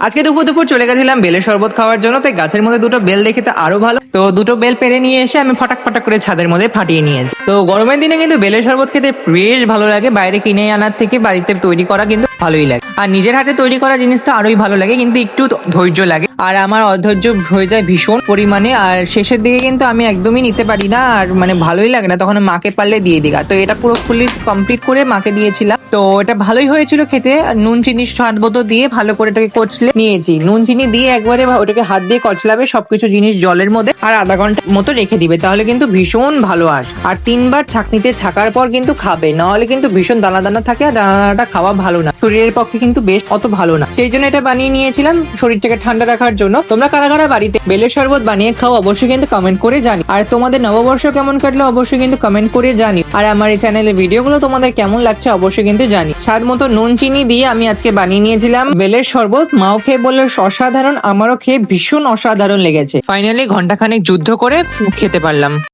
আজকে দুপুর দুপুর চলে গেছিলাম বেলের শরবত খাওয়ার জন্য, তাই গাছের মধ্যে দুটো বেল দেখে তো আরো ভালো, তো দুটো বেল পেরে নিয়ে এসে আমি ফটাক ফটাক করে ছাদের মধ্যে ফাটিয়ে নিয়েছি। তো গরমের দিনে কিন্তু বেলের শরবত খেতে বেশ ভালো লাগে, বাইরে কিনে আনার থেকে বাড়িতে তৈরি করা কিন্তু ভালোই লাগে। আর নিজের হাতে তৈরি করা জিনিসটা আরোই ভালো লাগে, কিন্তু একটু ধৈর্য লাগে, আর আমার অধৈর্য হয়ে যায় ভীষণ পরিমাণে। আর শেষের দিকে কিন্তু আমি একদমই নিতে পারি না, আর মানে ভালোই লাগে না, তখন মাকে পারলে দিয়ে দিই। তো এটা পুরো ফুলি কমপ্লিট করে মাকে দিয়েছিলাম, তো এটা ভালোই হয়েছিল খেতে। নুন চিনি স্বাদ মতো দিয়ে ভালো করে এটাকে কচলে নিয়েছি, নুন চিনি দিয়ে একবারে ওটাকে হাত দিয়ে কচলাবে সবকিছু জিনিস জলের মধ্যে, আর আধা ঘন্টা মতো রেখে দিবে, তাহলে কিন্তু ভীষণ ভালো আসে। আর 3বার ছাঁকনিতে ছাকার পর কিন্তু খাবে, নাহলে কিন্তু ভীষণ দানা দানা থাকে, আর দানা দানাটা খাওয়া ভালো না, শরীরের পক্ষে কিন্তু বেশ অত ভালো না। সেই জন্য এটা বানিয়ে নিয়েছিলাম শরীরটাকে ঠান্ডা রাখার জন্য। তোমরা কারা কারা বাড়িতে বেলের শরবত বানিয়ে খাও অবশ্যই কিন্তু কমেন্ট করে জানি। আর তোমাদের নববর্ষ কেমন কাটলো অবশ্যই কিন্তু কমেন্ট করে জানি। আর আমার এই চ্যানেলের ভিডিওগুলো তোমাদের কেমন লাগছে অবশ্যই কিন্তু জানি। স্বাদ মতো নুন চিনি দিয়ে আমি আজকে বানিয়ে নিয়েছিলাম বেলের শরবত। মাও খেয়ে বললো অসাধারণ, আমারও খেয়ে ভীষণ অসাধারণ লেগেছে। ফাইনালি ঘন্টাখানেক যুদ্ধ করে খেতে পারলাম।